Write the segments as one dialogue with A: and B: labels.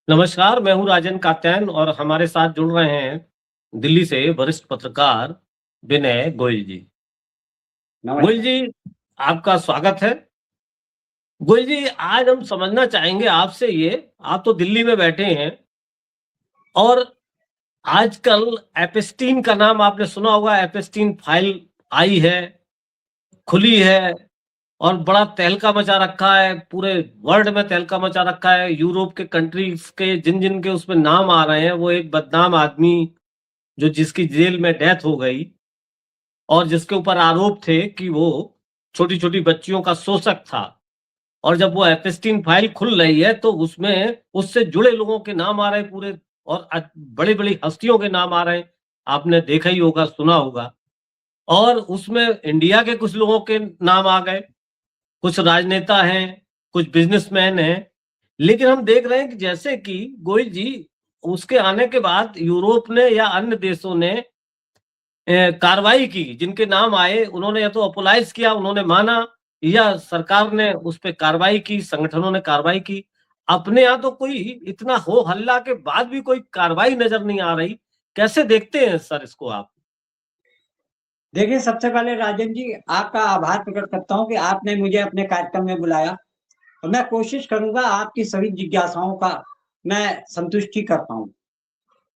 A: नमस्कार, मैं हूँ राजन कात्यायन और हमारे साथ जुड़ रहे हैं दिल्ली से वरिष्ठ पत्रकार विनय गोयल जी। गोयल
B: नमस्कार।
A: जी, आपका स्वागत है। गोयल जी, आज हम समझना चाहेंगे आपसे आप तो दिल्ली में बैठे हैं और आजकल एपस्टीन का नाम आपने सुना होगा, एपस्टीन फाइल आई है, खुली है और बड़ा तहलका मचा रखा है, पूरे वर्ल्ड में तहलका मचा रखा है। यूरोप के कंट्रीज़ के जिन-जिन के उसमें नाम आ रहे हैं, वो एक बदनाम आदमी जो जिसकी जेल में डेथ हो गई और जिसके ऊपर आरोप थे कि वो छोटी-छोटी बच्चियों का शोषक था। और जब वो एपस्टीन फाइल खुल रही है तो उसमें उससे जुड़े लोगों के नाम आ रहे हैं पूरे और बड़ी-बड़ी हस्तियों के नाम आ रहे हैं। आपने देखा ही होगा, सुना होगा और उसमें इंडिया के कुछ लोगों के नाम आ गए, कुछ राजनेता हैं, कुछ बिज़नेसमैन हैं। लेकिन हम देख रहे हैं कि जैसे कि गोयल जी, उसके आने के बाद यूरोप ने या अन्य देशों ने कार्रवाई की, जिनके नाम आए उन्होंने या तो अपोलाइज़ किया, उन्होंने माना या सरकार ने उस पे कार्रवाई की, संगठनों ने कार्रवाई की। अपने यहाँ तो कोई इतना हो हल्ला के बाद भी कोई कार्रवाई नज़र नहीं आ रही। कैसे देखते हैं सर इसको आप?
B: देखिए, सबसे पहले राजन जी आपका आभार प्रकट करता हूँ कि आपने मुझे अपने कार्यक्रम में बुलाया और मैं कोशिश करूँगा आपकी सभी जिज्ञासाओं का मैं संतुष्टि कर पाऊँ।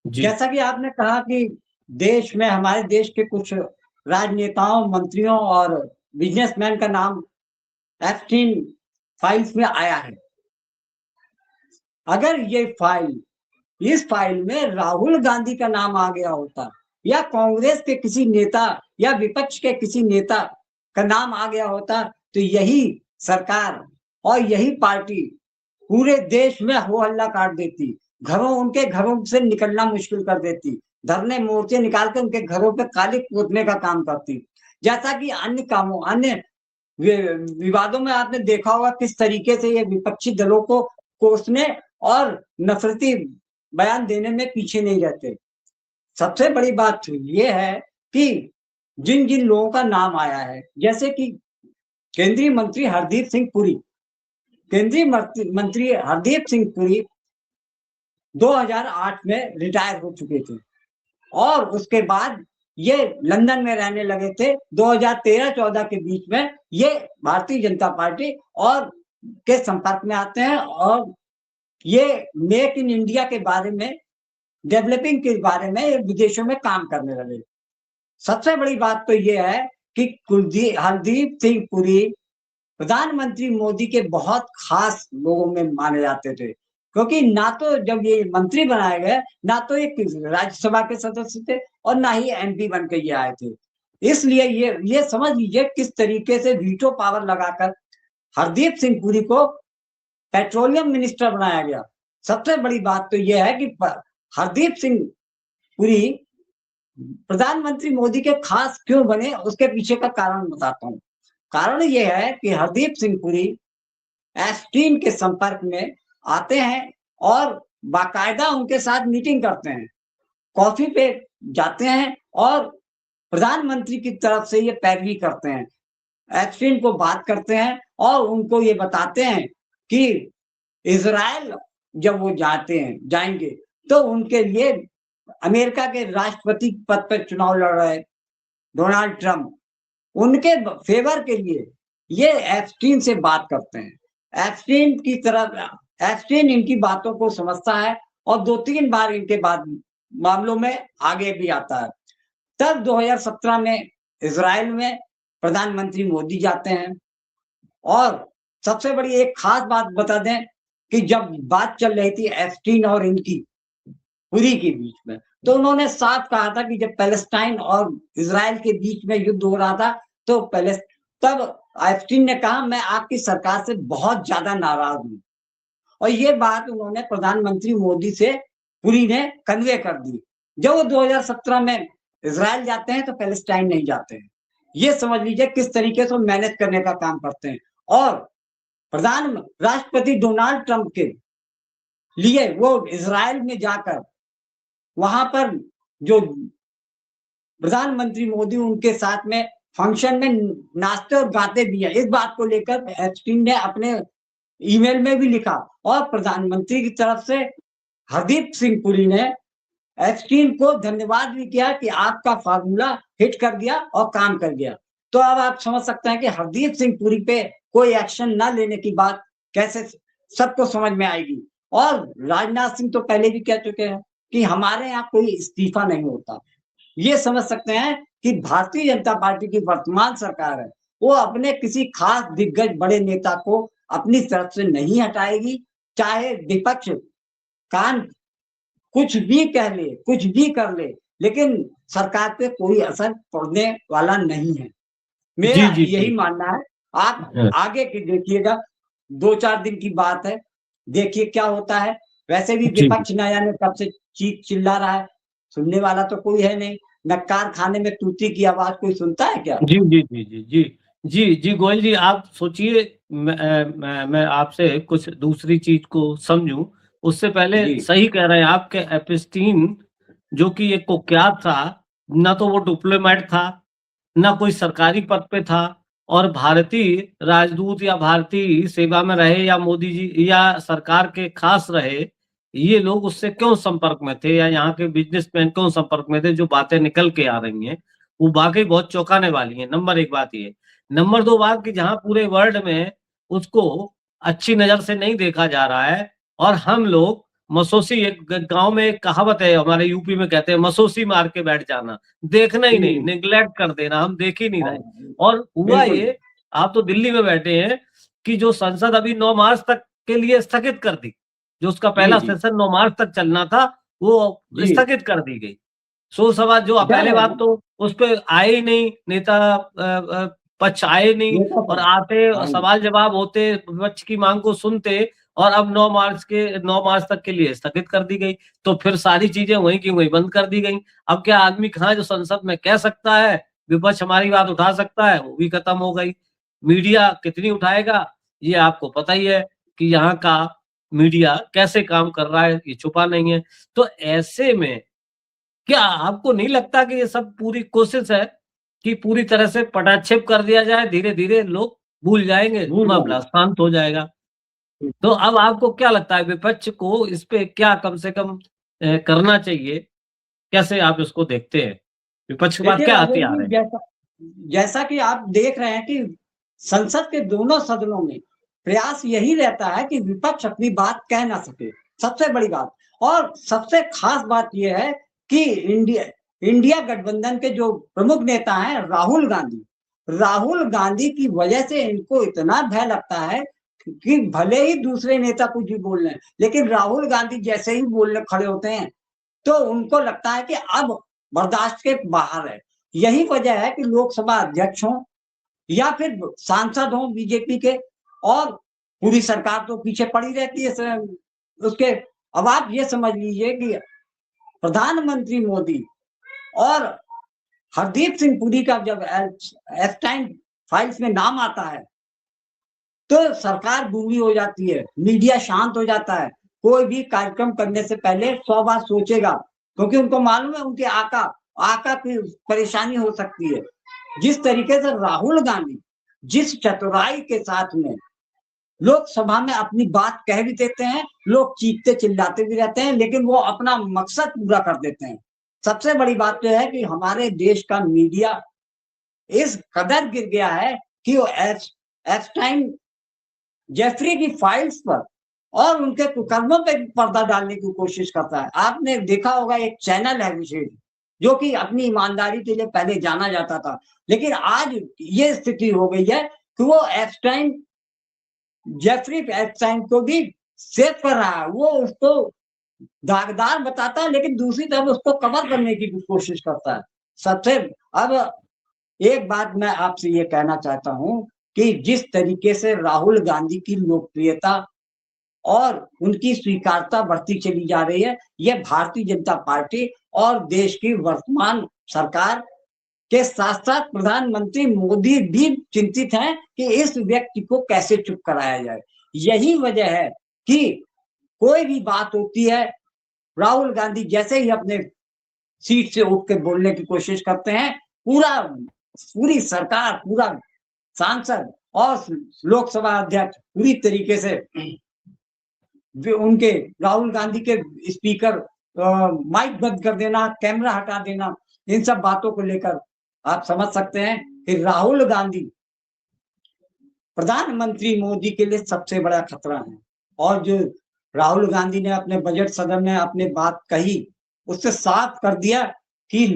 A: जी,
B: जैसा कि आपने कहा कि देश में हमारे देश के कुछ राजनेताओं, मंत्रियों और बिज़नेसमैन का नाम एप्स्टीन फाइल्स में आया है। अगर ये इस फाइल में राहुल गांधी का नाम आ गया होता या कांग्रेस के किसी नेता या विपक्ष के किसी नेता का नाम आ गया होता तो यही सरकार और यही पार्टी पूरे देश में हो हल्ला काट देती, उनके घरों से निकलना मुश्किल कर देती, धरने मोर्चे निकाल के उनके घरों पे काली पोतने का काम करती। जैसा कि अन्य विवादों में आपने देखा होगा किस तरीके से ये विपक्षी दलों को कोसने और नफरती बयान देने में पीछे नहीं रहते। सबसे बड़ी बात ये है कि जिन-जिन लोगों का नाम आया है, जैसे कि केंद्रीय मंत्री हरदीप सिंह पुरी, केंद्रीय मंत्री हरदीप सिंह पुरी 2008 में रिटायर हो चुके थे और उसके बाद ये लंदन में रहने लगे थे। 2013-14 के बीच में ये भारतीय जनता पार्टी और के संपर्क में आते हैं और ये मेक इन इंडिया के बारे में, डेवलपिंग के बारे में विदेशों में काम करने लगे। सबसे बड़ी बात तो ये है कि हरदीप सिंह पुरी प्रधानमंत्री मोदी के बहुत खास लोगों में माने जाते थे, क्योंकि ना तो जब ये मंत्री बनाए गए, ना तो ये राज्यसभा के सदस्य थे और ना ही एमपी बन के ये आए थे। इसलिए ये समझ लीजिए किस तरीके से वीटो पावर लगाकर हरदीप सिंह पुरी को पेट्रोलियम मिनिस्टर बनाया गया। सबसे बड़ी बात तो ये है कि हरदीप सिंह पुरी प्रधानमंत्री मोदी के खास क्यों बने, उसके पीछे का कारण बताता हूँ। कारण ये है कि हरदीप सिंह पुरी एस्टीन के संपर्क में आते हैं और बाकायदा उनके साथ मीटिंग करते हैं, कॉफी पे जाते हैं और प्रधानमंत्री की तरफ से ये पैरवी करते हैं। एस्टीन को बात करते हैं और उनको ये बताते हैं कि इज़राइल जब वो जाएँगे, तो उनके लिए अमेरिका के राष्ट्रपति पद पर चुनाव लड़ रहे डोनाल्ड ट्रम्प, उनके फेवर के लिए ये एप्स्टीन से बात करते हैं। एप्स्टीन इनकी बातों को समझता है और 2-3 बार इनके बाद मामलों में आगे भी आता है। तब 2017 में इज़राइल में प्रधानमंत्री मोदी जाते हैं और सबसे बड़ी एक खास बात बता दें कि जब बात चल रही थी एप्स्टीन और इनकी पुरी के बीच में, तो उन्होंने साफ कहा था कि जब पैलेस्टाइन और इज़राइल के बीच में युद्ध हो रहा था, तो तब एप्स्टीन ने कहा मैं आपकी सरकार से बहुत ज़्यादा नाराज़ हूँ और ये बात उन्होंने प्रधानमंत्री मोदी से पुरी ने कन्वे कर दी। जब वो 2017 में इज़राइल जाते हैं, तो पैलेस्टाइन नहीं जाते हैं। ये समझ लीजिए किस तरीके से वो मैनेज करने का काम करते हैं और राष्ट्रपति डोनाल्ड ट्रम्प के लिए वो इज़राइल में जाकर वहाँ पर जो प्रधानमंत्री मोदी उनके साथ में फंक्शन में नाचते और गाते भी हैं। इस बात को लेकर एप्स्टीन ने अपने ईमेल में भी लिखा और प्रधानमंत्री की तरफ से हरदीप सिंह पुरी ने एप्स्टीन को धन्यवाद भी किया कि आपका फार्मूला हिट कर गया और काम कर गया। तो अब आप समझ सकते हैं कि हरदीप सिंह पुरी पे कोई एक्शन ना लेने की बात कैसे सबको समझ में आएगी। और राजनाथ सिंह तो पहले भी कह चुके हैं कि हमारे यहाँ कोई इस्तीफा नहीं होता। ये समझ सकते हैं कि भारतीय जनता पार्टी की वर्तमान सरकार है, वो अपने किसी खास दिग्गज बड़े नेता को अपनी तरफ से नहीं हटाएगी, चाहे विपक्ष कान कुछ भी कह ले, कुछ भी कर ले, लेकिन सरकार पे कोई असर पड़ने वाला नहीं है। मेरा
A: जी, जी,
B: यही
A: जी।
B: मानना है। आप
A: हाँ,
B: आगे की देखिएगा, 2-4 दिन की बात है, देखिए क्या होता है। वैसे भी
A: जी, जी।
B: विपक्ष न जाने कब से चीख चिल्ला रहा है, सुनने वाला तो कोई है नहीं। न कारखाने में तूती की आवाज़ कोई सुनता है क्या?
A: जी, जी, जी, जी, जी। जी, जी, गोयल जी आप सोचिए मैं आपसे कुछ दूसरी चीज़ को समझूँ, उससे पहले
B: जी,
A: सही कह रहे हैं आप कि एप्स्टीन जो कि एक कुख्यात था, ना तो वो डिप्लोमेट था, ना कोई सरकारी पद पे था और भारतीय राजदूत या भारतीय सेवा में रहे या मोदी जी या सरकार के खास रहे, ये लोग उससे क्यों संपर्क में थे या यहाँ के बिज़नेसमैन क्यों संपर्क में थे, जो बातें निकल के आ रही हैं, वो वाक़ई बहुत चौंकाने वाली हैं, नंबर 1 बात ये। नंबर 2 बात कि जहाँ पूरे वर्ल्ड में उसको अच्छी नज़र से नहीं देखा जा रहा है और हम लोग मसोसी एक ग गाँव में एक कहावत है हमारे यूपी में कहते हैं मसोसी मार के बैठ जाना, देखना ही नहीं,
B: जी,
A: नेग्लेक्ट कर देना, हम देख ही नहीं
B: हाँ,
A: रहे। और हुआ
B: बिल्कुल।
A: ये, आप तो दिल्ली में बैठे हैं कि जो संसद अभी 9 मार्च तक के लिए स्थगित कर दी। जो उसका
B: जी,
A: पहला
B: जी,
A: सेशन 9 मार्च तक चलना था, वो
B: जी,
A: स्थगित कर दी गई। शोर सभा जो
B: डर
A: पहले
B: है
A: बात
B: ना,
A: तो उस पे आए ही नहीं नेता पक्ष आए नहीं
B: नेता
A: और
B: पर।
A: आते
B: हाँ,
A: सवाल जवाब होते, विपक्ष की मांग को सुनते और अब 9 मार्च तक के लिए स्थगित कर दी गई। तो फिर सारी चीज़ें वहीं की वहीं बंद कर दी गई। अब क्या आदमी कहाँ जो संसद में कह सकता है, विपक्ष हमारी बात उठा सकता है, वो भी खत्म हो गई। मीडिया कितनी उठाएगा, ये आपको पता ही है कि यहाँ का मीडिया कैसे काम कर रहा है, ये छुपा नहीं है। तो ऐसे में क्या आपको नहीं लगता कि ये सब पूरी कोशिश है कि पूरी तरह से पटाक्षेप कर दिया जाए, धीरे-धीरे लोग भूल जाएँगे,
B: भूल
A: मामला
B: जाएँगे।
A: शांत हो जाएगा? तो अब आपको क्या लगता है विपक्ष को इस पे क्या कम से कम करना चाहिए? कैसे आप इसको देखते हैं? विपक्ष के पास
B: देखिए
A: क्या
B: राजेश
A: हथियार
B: जी,
A: हैं?
B: जैसा जैसा कि आप देख रहे हैं कि संसद के दोनों सदनों में प्रयास यही रहता है कि विपक्ष अपनी बात कह ना सके, सबसे बड़ी बात। और सबसे खास बात ये है कि इंडिया गठबंधन के जो प्रमुख नेता हैं राहुल गांधी की वजह से इनको इतना भय लगता है कि भले ही दूसरे नेता कुछ भी बोल रहे हैं, लेकिन राहुल गांधी जैसे ही बोलने खड़े होते हैं तो उनको लगता है कि अब बर्दाश्त के बाहर है। यही वजह है कि लोकसभा अध्यक्ष हों या फिर सांसद हों बीजेपी के, और पूरी सरकार तो पीछे पड़ी रहती है उसके। अब आप ये समझ लीजिए कि प्रधानमंत्री मोदी और हरदीप सिंह पुरी का जब एफस्टाइन फाइल्स में नाम आता है तो सरकार गूंगी हो जाती है, मीडिया शांत हो जाता है। कोई भी कार्यक्रम करने से पहले 100 बार सोचेगा, क्योंकि उनको मालूम है उनके आका की परेशानी हो सकती है। जिस तरीके से राहुल गांधी जिस चतुराई के साथ में लोकसभा में अपनी बात कह भी देते हैं, लोग चीखते चिल्लाते भी रहते हैं, लेकिन वो अपना मकसद पूरा कर देते हैं। सबसे बड़ी बात तो है कि हमारे देश का मीडिया इस कदर गिर गया है कि वो एप्स्टाइन जेफरी की फाइल्स पर और उनके कुकर्मों पे भी पर्दा डालने की कोशिश करता है। आपने देखा होगा एक चैनल है विशेष, जो कि अपनी ईमानदारी के लिए पहले जाना जाता था, लेकिन आज ये स्थिति हो गई है कि वो जेफरी एप्स्टाइन को भी सेव कर रहा है। वो उसको दागदार बताता है, लेकिन दूसरी तरफ उसको कवर करने की भी कोशिश करता है। सबसे अब एक बात मैं आपसे ये कहना चाहता हूँ कि जिस तरीके से राहुल गांधी की लोकप्रियता और उनकी स्वीकार्यता बढ़ती चली जा रही है, यह भारतीय जनता पार्टी और देश की वर्तमान सरकार के साथ-साथ प्रधानमंत्री मोदी भी चिंतित हैं कि इस व्यक्ति को कैसे चुप कराया जाए। यही वजह है कि कोई भी बात होती है, राहुल गांधी जैसे ही अपने सीट से उठ के बोलने की कोशिश करते हैं, पूरी सरकार, पूरा सांसद और लोकसभा अध्यक्ष पूरी तरीके से उनके राहुल गांधी के स्पीकर माइक बंद कर देना, कैमरा हटा देना, इन सब बातों को लेकर आप समझ सकते हैं कि राहुल गांधी प्रधानमंत्री मोदी के लिए सबसे बड़ा खतरा है। और जो राहुल गांधी ने अपने बजट सदन में अपनी बात कही, उससे साफ कर दिया कि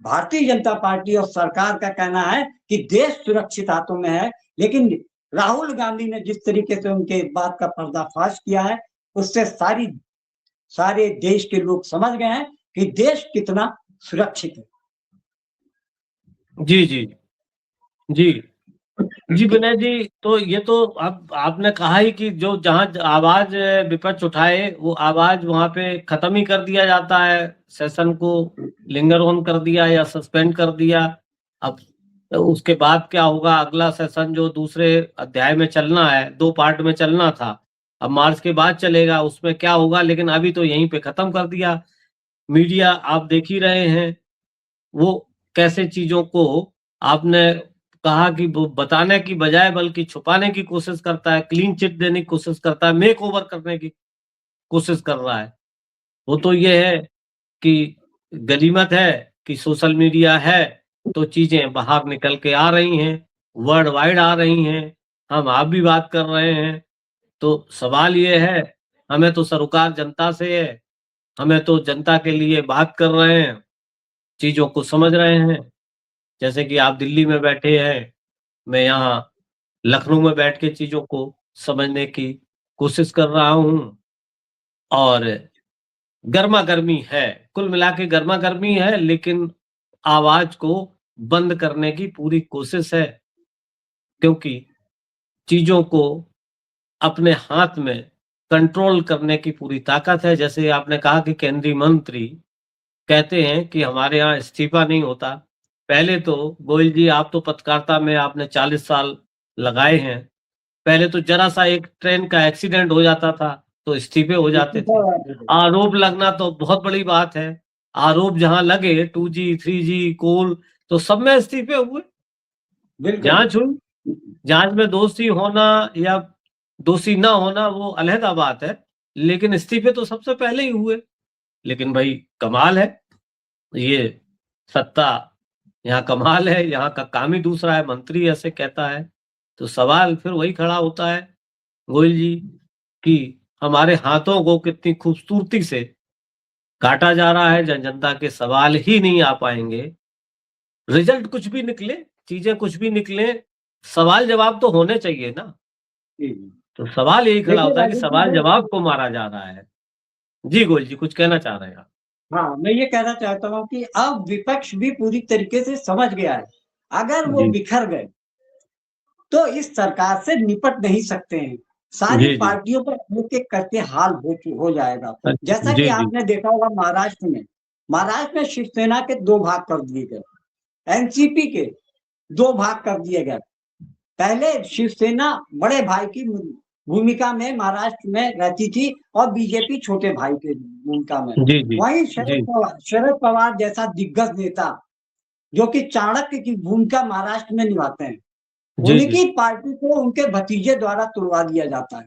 B: भारतीय जनता पार्टी और सरकार का कहना है कि देश सुरक्षित हाथों में है, लेकिन राहुल गांधी ने जिस तरीके से उनके बात का पर्दाफाश किया है, उससे सारे देश के लोग समझ गए हैं कि देश कितना सुरक्षित है।
A: जी जी जी जी विनय जी, तो ये तो अब आपने कहा ही कि जो जहां आवाज विपक्ष उठाए वो आवाज वहां पे खत्म ही कर दिया जाता है, सेशन को लिंगर ऑन कर दिया या सस्पेंड कर दिया। अब उसके बाद क्या होगा, अगला सेशन जो दूसरे अध्याय में चलना है, 2 पार्ट में चलना था, अब मार्च के बाद चलेगा, उसमें क्या होगा, लेकिन अभी तो यहीं पे खत्म कर दिया। मीडिया आप देख ही रहे हैं वो कैसे चीजों को, आपने कहा कि वो बताने की बजाय बल्कि छुपाने की कोशिश करता है, क्लीन चिट देने की कोशिश करता है, मेक ओवर करने की कोशिश कर रहा है। वो तो ये है कि गनीमत है कि सोशल मीडिया है तो चीजें बाहर निकल के आ रही हैं, वर्ल्ड वाइड आ रही हैं, हम आप भी बात कर रहे हैं। तो सवाल ये है, हमें तो सरोकार जनता से है, हमें तो जनता के लिए बात कर रहे हैं, चीजों को समझ रहे हैं। जैसे कि आप दिल्ली में बैठे हैं, मैं यहाँ लखनऊ में बैठ के चीजों को समझने की कोशिश कर रहा हूँ। और गर्मा गर्मी है, कुल मिला के गर्मा गर्मी है, लेकिन आवाज को बंद करने की पूरी कोशिश है, क्योंकि चीजों को अपने हाथ में कंट्रोल करने की पूरी ताकत है। जैसे आपने कहा कि केंद्रीय मंत्री कहते हैं कि हमारे यहाँ इस्तीफा नहीं होता। पहले तो गोयल जी, आप तो पत्रकारिता में आपने 40 साल लगाए हैं, पहले तो जरा सा एक ट्रेन का एक्सीडेंट हो जाता था तो इस्तीफे हो जाते थे। आरोप लगना तो बहुत बड़ी बात है, आरोप जहां लगे 2G 3G कोल, तो सब में इस्तीफे हुए।
B: बिल्कुल
A: जांच हुई, जांच में दोषी होना या दोषी ना होना वो अलहदा बात है, लेकिन इस्तीफे तो सबसे पहले ही हुए। लेकिन भाई कमाल है, ये सत्ता यहाँ कमाल है, यहाँ का काम ही दूसरा है, मंत्री ऐसे कहता है। तो सवाल फिर वही खड़ा होता है गोयल जी कि हमारे हाथों को कितनी खूबसूरती से काटा जा रहा है, जनता के सवाल ही नहीं आ पाएंगे, रिजल्ट कुछ भी निकले, चीजें कुछ भी निकले, सवाल जवाब तो होने चाहिए ना। तो सवाल यही खड़ा
B: देखिए
A: होता है कि
B: राजीव
A: सवाल
B: जी,
A: जवाब को मारा जा रहा है। जी गोयल जी, कुछ कहना चाह रहे हैं आप?
B: हाँ, मैं ये कहना चाहता हूँ कि अब विपक्ष भी पूरी तरीके से समझ गया है। अगर वो
A: जी
B: बिखर गए तो इस सरकार से निपट नहीं सकते हैं। सारी
A: जी जी
B: पार्टियों पर एक एक करके हाल हो जाएगा। जैसा कि
A: जी जी
B: आपने देखा होगा महाराष्ट्र में शिवसेना के 2 भाग कर दिए गए, एनसीपी के 2 भाग कर दिए गए। पहले शिवसेना बड़े भाई की भूमिका में महाराष्ट्र में रहती थी और बीजेपी छोटे भाई के भूमिका में।
A: जी जी
B: वहीं
A: जी
B: शरद पवार जैसा दिग्गज नेता जो कि चाणक्य की भूमिका महाराष्ट्र में निभाते हैं,
A: जी जी
B: उनकी पार्टी को उनके भतीजे द्वारा तुड़वा दिया जाता है।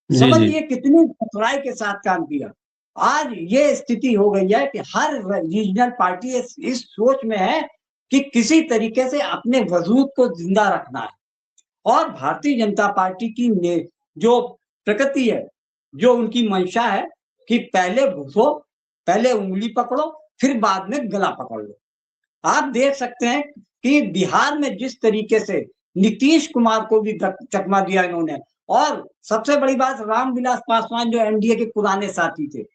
A: जी जी
B: समझिए कितनी चतुराई के साथ काम किया। आज ये स्थिति हो गई है कि हर रीजनल पार्टी इस सोच में है कि किसी तरीके से अपने वजूद को जिंदा रखना है। और भारतीय जनता पार्टी की जो प्रकृति है, जो उनकी मंशा है कि पहले घुसो, पहले उंगली पकड़ो, फिर बाद में गला पकड़ लो। आप देख सकते हैं कि बिहार में जिस तरीके से नीतीश कुमार को भी चकमा दिया इन्होंने, और सबसे बड़ी बात रामविलास पासवान जो एनडीए के पुराने साथी थे,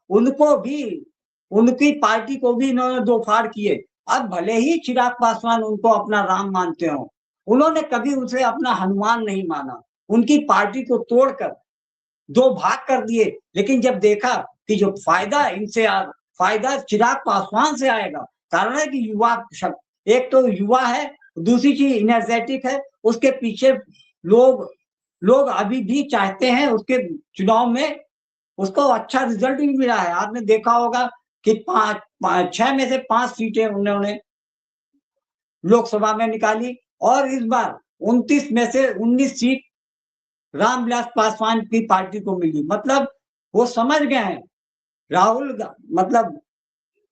B: उनको भी, उनकी पार्टी को भी इन्होंने 2 फाड़ किए। अब भले ही चिराग पासवान उनको अपना राम मानते हो, उन्होंने कभी उसे अपना हनुमान नहीं माना। उनकी पार्टी को तोड़कर 2 भाग कर दिए, लेकिन जब देखा कि जो फायदा चिराग पासवान से आएगा, कारण है कि युवा एक तो युवा है, दूसरी चीज इनर्जेटिक है, उसके पीछे लोग लोग अभी भी चाहते हैं उसके चुनाव में उसको अच्छा रिजल्ट भी मिला है। आपने देखा होगा कि 6 में से 5 सीटें उन्होंने लोकसभा में निकाली, और इस बार 29 में से 19 सीट रामविलास पासवान की पार्टी को मिली। मतलब वो समझ गए हैं मतलब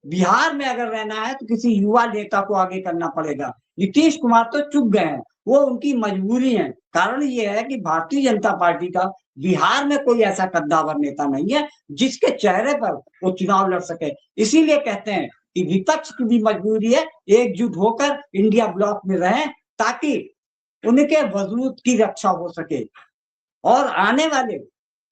B: बिहार में अगर रहना है तो किसी युवा नेता को आगे करना पड़ेगा। नीतीश कुमार तो चुप गए हैं, वो उनकी मजबूरी है। कारण ये है कि भारतीय जनता पार्टी का बिहार में कोई ऐसा कद्दावर नेता नहीं है जिसके चेहरे पर वो चुनाव लड़ सके। इसीलिए कहते हैं कि विपक्ष की भी मजबूरी है एकजुट होकर इंडिया ब्लॉक में रहें, ताकि उनके वजूद की रक्षा हो सके। और आने वाले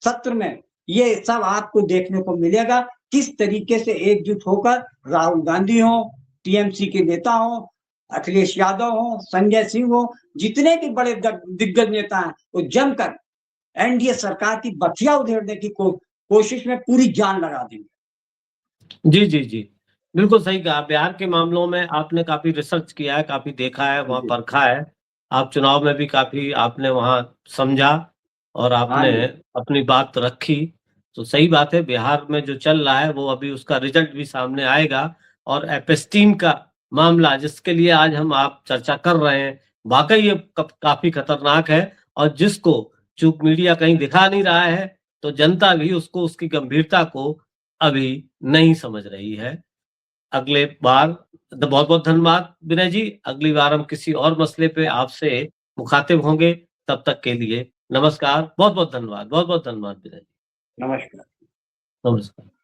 B: सत्र में ये सब आपको देखने को मिलेगा, किस तरीके से एकजुट होकर राहुल गांधी हो, टीएमसी के नेता हो, अखिलेश यादव हो, संजय सिंह हो, जितने भी बड़े दिग्गज नेता हैं, वो जमकर एनडीए सरकार की बथिया उधेड़ने की कोशिश में पूरी जान लगा देंगे।
A: जी, जी, जी। बिल्कुल सही कहा। बिहार के मामलों में आपने काफ़ी रिसर्च किया है, काफ़ी देखा है, वहाँ परखा है। आप चुनाव में भी काफ़ी आपने वहाँ समझा और आपने अपनी बात रखी। तो सही बात है, बिहार में जो चल रहा है वो अभी उसका रिज़ल्ट भी सामने आएगा और एपेस्टीन का मामला जिसके लिए आज हम आप चर्चा कर रहे हैं, वाक़ई ये काफ़ी खतरनाक है और जिसको चूँकि मीडिया कहीं दिखा नहीं रहा है, तो जनता भी उसको उसकी गंभीरता को अभी नहीं समझ रही है। अगले बार बहुत-बहुत धन्यवाद विनय जी। अगली बार हम किसी और मसले पे आपसे मुखातिब होंगे। तब तक के लिए नमस्कार। बहुत-बहुत धन्यवाद। बहुत-बहुत धन्यवाद विनय जी।
B: नमस्कार।
A: नमस्कार।